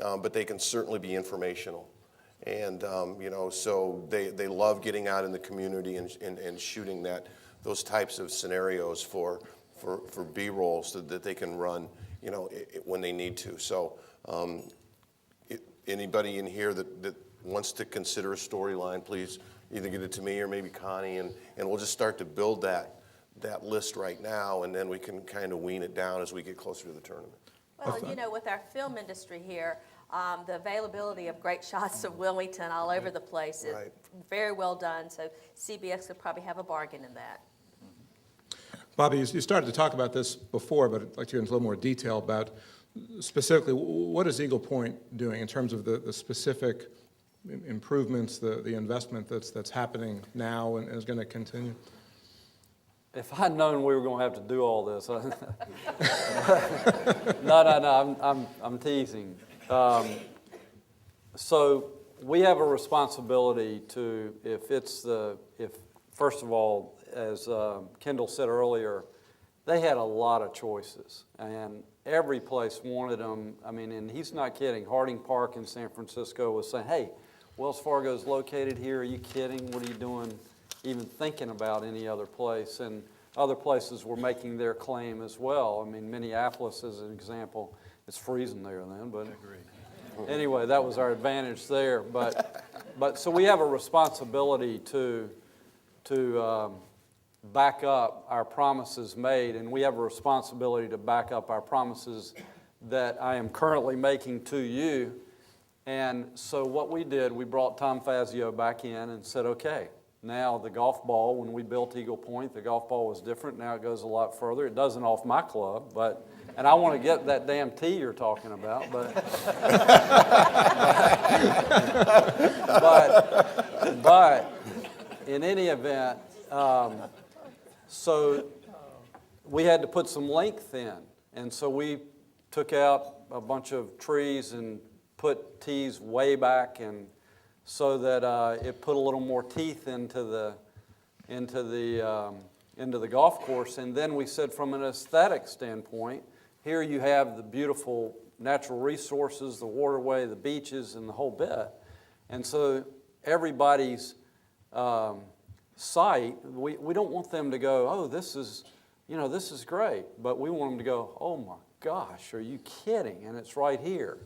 but they can certainly be informational. And, so they love getting out in the community and shooting those types of scenarios for B-roll so that they can run, when they need to. So anybody in here that wants to consider a storyline, please either get it to me or maybe Connie, and we'll just start to build that list right now, and then we can kind of wean it down as we get closer to the tournament. Well, with our film industry here, the availability of great shots of Wilmington all over the place is Right. very well done, so CBS could probably have a bargain in that. Bobby, you started to talk about this before, but I'd like to get into a little more detail about specifically what is Eagle Point doing in terms of the specific improvements, the investment that's happening now and is going to continue? If I'd known we were going to have to do all this, no, I'm teasing. So we have a responsibility to, first of all, as Kendall said earlier, they had a lot of choices, and every place wanted them. I mean, and he's not kidding. Harding Park in San Francisco was saying, hey, Wells Fargo is located here. Are you kidding? What are you doing even thinking about any other place? And other places were making their claim as well. I mean, Minneapolis is an example. It's freezing there then, but anyway, that was our advantage there. But so we have a responsibility to back up our promises made, and we have a responsibility to back up our promises that I am currently making to you. And so what we did, we brought Tom Fazio back in and said, okay, now the golf ball, when we built Eagle Point, the golf ball was different. Now it goes a lot further. It doesn't off my club, and I want to get that damn tee you're talking about, but in any event, so we had to put some length in, and so we took out a bunch of trees and put tees way back, and so that it put a little more teeth into the golf course. And then we said, from an aesthetic standpoint, here you have the beautiful natural resources, the waterway, the beaches, and the whole bit. And so everybody's sight, we don't want them to go, oh, this is great, but we want them to go, oh my gosh, are you kidding? And it's right here.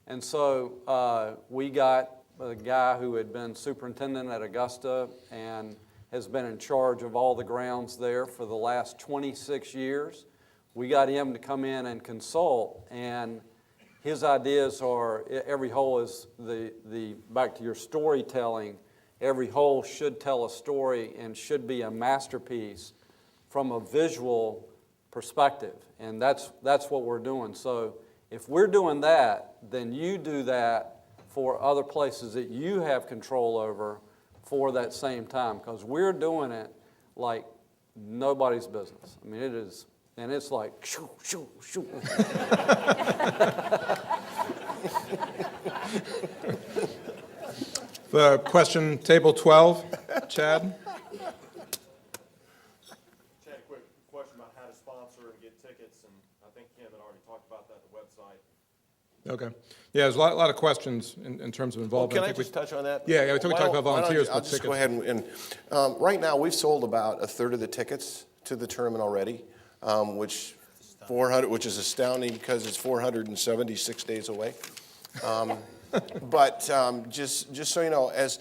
And so we got a guy who had been superintendent at Augusta and has been in charge of all the grounds there for the last 26 years. We got him to come in and consult, and his ideas are, every hole is back to your storytelling, every hole should tell a story and should be a masterpiece from a visual perspective, and that's what we're doing. So if we're doing that, then you do that for other places that you have control over for that same time, because we're doing it like nobody's business. I mean, it is, and it's like, shoo, shoo, shoo. Question, table 12, Chad? Chad, a quick question about how to sponsor and get tickets, and I think Kim had already talked about that on the website. Okay. Yeah, there's a lot of questions in terms of Well, involvement. can I just touch on that? Yeah, we talked about volunteers, I'll but just tickets. go ahead and right now, we've sold about a third of the tickets to the tournament already, which is astounding because it's 476 days away. But just so you know, as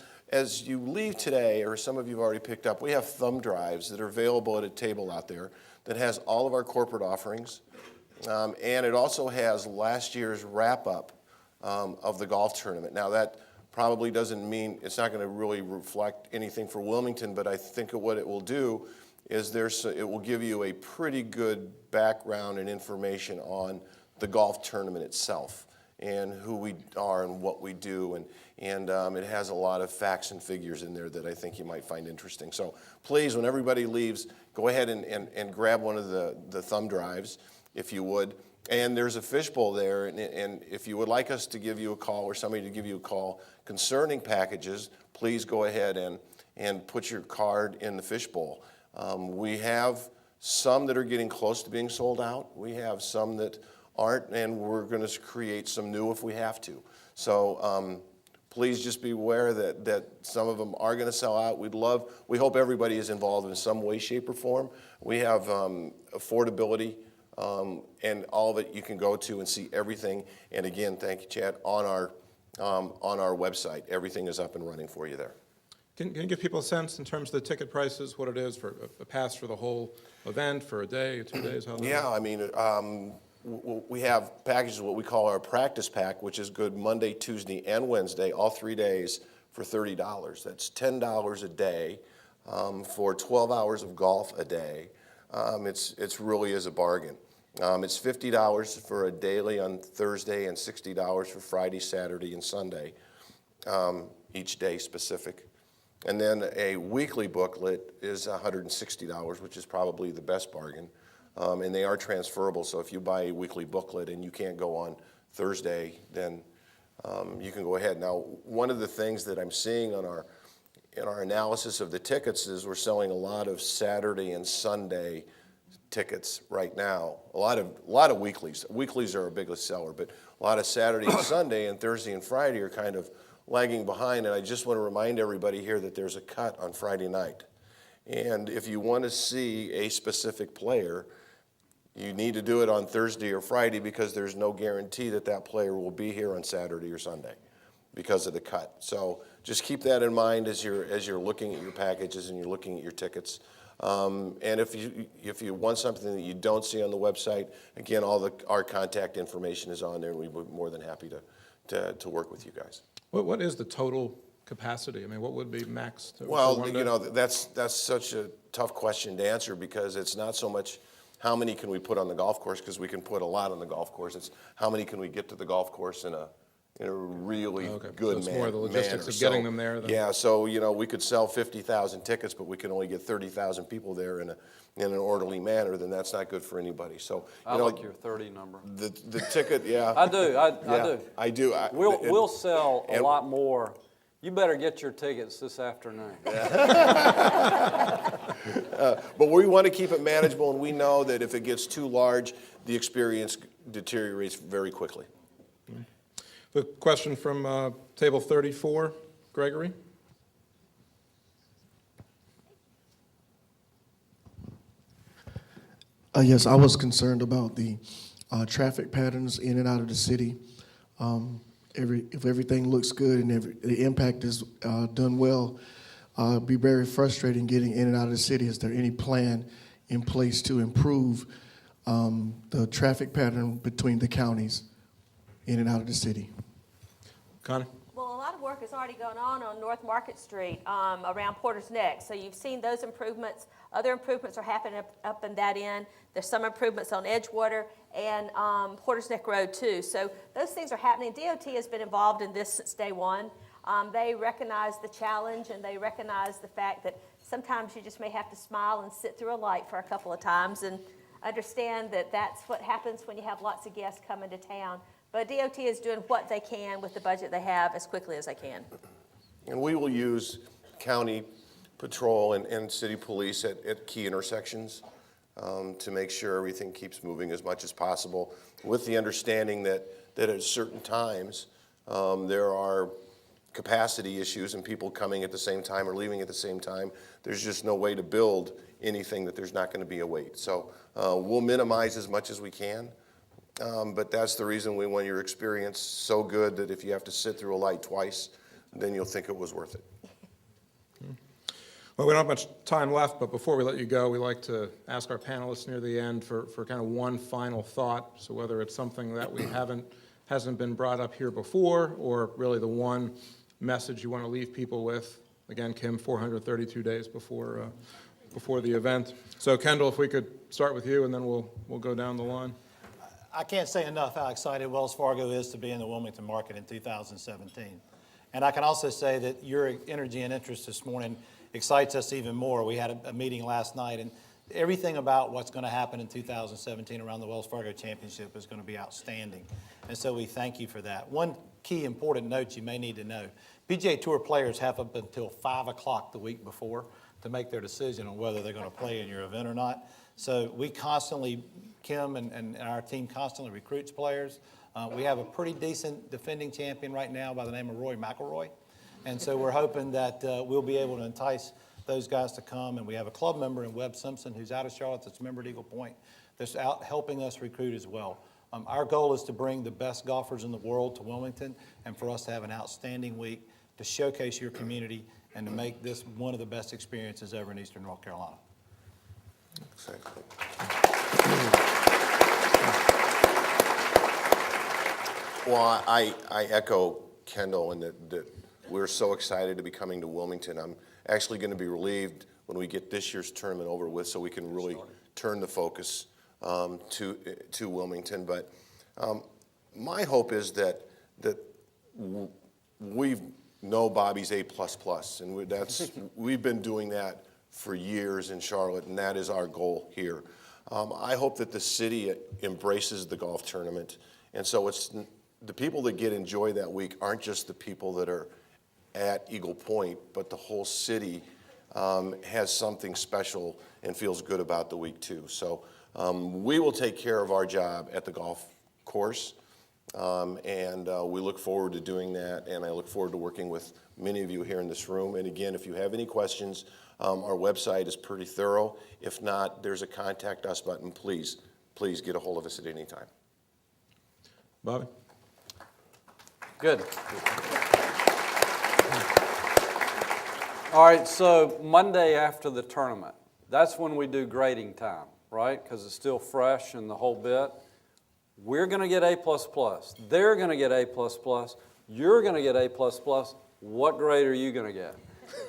you leave today, or some of you have already picked up, we have thumb drives that are available at a table out there that has all of our corporate offerings. And it also has last year's wrap-up of the golf tournament. Now, that probably doesn't mean, it's not going to really reflect anything for Wilmington, but I think what it will do is it will give you a pretty good background and information on the golf tournament itself and who we are and what we do. And it has a lot of facts and figures in there that I think you might find interesting. So please, when everybody leaves, go ahead and grab one of the thumb drives, if you would. And there's a fishbowl there, and if you would like us to give you a call or somebody to give you a call concerning packages, please go ahead and put your card in the fishbowl. We have some that are getting close to being sold out. We have some that aren't, and we're going to create some new if we have to. So please just be aware that some of them are going to sell out. We hope everybody is involved in some way, shape, or form. We have affordability and all of it you can go to and see everything. And again, thank you, Chad, on our website. Everything is up and running for you there. Can you give people a sense in terms of the ticket prices, what it is for a pass for the whole event, for a day, 2 days? How Yeah, I mean, we have packages, what we call our practice pack, which is good Monday, Tuesday, and Wednesday, all 3 days for $30. That's $10 a day for 12 hours of golf a day. It's really is a bargain. It's $50 for a daily on Thursday and $60 for Friday, Saturday, and Sunday, each day specific. And then a weekly booklet is $160, which is probably the best bargain. And they are transferable, so if you buy a weekly booklet and you can't go on Thursday, then you can go ahead. Now, one of the things that I'm seeing in our analysis of the tickets is we're selling a lot of Saturday and Sunday tickets right now. A lot of weeklies. Weeklies are our biggest seller, but a lot of Saturday and Sunday and Thursday and Friday are kind of lagging behind, and I just want to remind everybody here that there's a cut on Friday night. And if you want to see a specific player, you need to do it on Thursday or Friday because there's no guarantee that that player will be here on Saturday or Sunday because of the cut. So just keep that in mind as you're looking at your packages and you're looking at your tickets. And if you want something that you don't see on the website, again, our contact information is on there, and we'd be more than happy to work with you guys. What is the total capacity? I mean, what would be max? Well, you know, that's such a tough question to answer because it's not so much how many can we put on the golf course, because we can put a lot on the golf course. It's how many can we get to the golf course in a really good So it's more the logistics manner. of getting them there than... Yeah, so, you know, we could sell 50,000 tickets, but we can only get 30,000 people there in an orderly manner, then that's not good for anybody. So, I like your 30 number. The ticket, yeah. I do, I do. I do. We'll sell a lot more. You better get your tickets this afternoon. But we want to keep it manageable, and we know that if it gets too large, the experience deteriorates very quickly. The question from table 34, Gregory. Yes, I was concerned about the traffic patterns in and out of the city. If everything looks good and the impact is done well, it'd be very frustrating getting in and out of the city. Is there any plan in place to improve the traffic pattern between the counties in and out of the city? Connie? Well, a lot of work has already gone on North Market Street around Porter's Neck. So you've seen those improvements. Other improvements are happening up in that end. There's some improvements on Edgewater and Porter's Neck Road too. So those things are happening. DOT has been involved in this since day one. They recognize the challenge, and they recognize the fact that sometimes you just may have to smile and sit through a light for a couple of times and understand that that's what happens when you have lots of guests coming to town. But DOT is doing what they can with the budget they have as quickly as they can. And we will use county patrol and city police at key intersections to make sure everything keeps moving as much as possible, with the understanding that at certain times there are capacity issues and people coming at the same time or leaving at the same time. There's just no way to build anything that there's not going to be a wait. So we'll minimize as much as we can. But that's the reason we want your experience so good that if you have to sit through a light twice, then you'll think it was worth it. Well, we don't have much time left, but before we let you go, we like to ask our panelists near the end for kind of one final thought. So whether it's something that hasn't been brought up here before, or really the one message you want to leave people with. Again, Kim, 432 days before the event. So Kendall, if we could start with you, and then we'll go down the line. I can't say enough how excited Wells Fargo is to be in the Wilmington market in 2017. And I can also say that your energy and interest this morning excites us even more. We had a meeting last night, and everything about what's going to happen in 2017 around the Wells Fargo Championship is going to be outstanding. And so we thank you for that. One key important note you may need to know. PGA Tour players have up until 5 o'clock the week before to make their decision on whether they're going to play in your event or not. So we constantly, Kim and our team constantly recruits players. We have a pretty decent defending champion right now by the name of Roy McIlroy. And so we're hoping that we'll be able to entice those guys to come. And we have a club member in Webb Simpson who's out of Charlotte that's a member at Eagle Point that's out helping us recruit as well. Our goal is to bring the best golfers in the world to Wilmington and for us to have an outstanding week to showcase your community and to make this one of the best experiences ever in Eastern North Carolina. Exactly. Well, I echo Kendall in that we're so excited to be coming to Wilmington. I'm actually going to be relieved when we get this year's tournament over with so we can really turn the focus to Wilmington. But my hope is that we know Bobby's A++, and we've been doing that for years in Charlotte, and that is our goal here. I hope that the city embraces the golf tournament, and so it's the people that get enjoy that week aren't just the people that are at Eagle Point, but the whole city has something special and feels good about the week too. So we will take care of our job at the golf course, and we look forward to doing that, and I look forward to working with many of you here in this room. And again, if you have any questions, our website is pretty thorough. If not, there's a contact us button. Please get a hold of us at any time. Bobby? Good. All right, so Monday after the tournament, that's when we do grading time, right? Because it's still fresh and the whole bit. We're going to get A++. They're going to get A++. You're going to get A++. What grade are you going to get?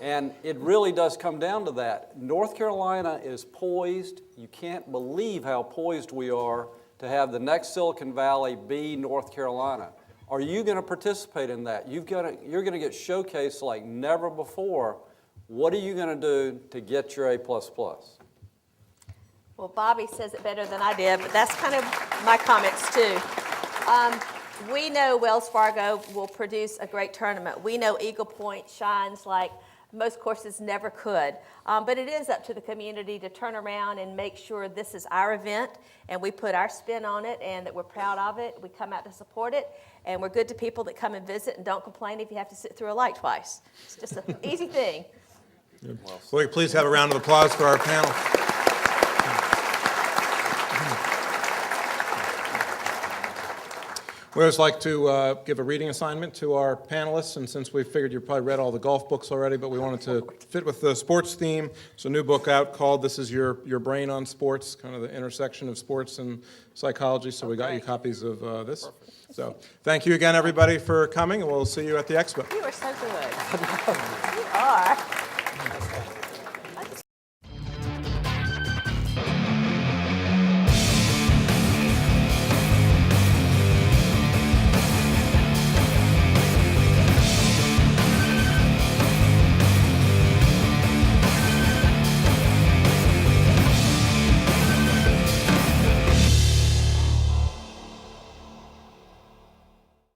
And it really does come down to that. North Carolina is poised. You can't believe how poised we are to have the next Silicon Valley be North Carolina. Are you going to participate in that? You're going to get showcased like never before. What are you going to do to get your A++? Well, Bobby says it better than I did, but that's kind of my comments too. We know Wells Fargo will produce a great tournament. We know Eagle Point shines like most courses never could. But it is up to the community to turn around and make sure this is our event and we put our spin on it and that we're proud of it. We come out to support it, and we're good to people that come and visit and don't complain if you have to sit through a light twice. It's just an easy thing. Will you please have a round of applause for our panel? We always like to give a reading assignment to our panelists, and since we figured you probably read all the golf books already, but we wanted to fit with the sports theme. There's a new book out called This Is Your Brain on Sports, kind of the intersection of sports and psychology, so we got you copies of this. Perfect. So thank you again, everybody, for coming, and we'll see you at the expo. You are so good. You are.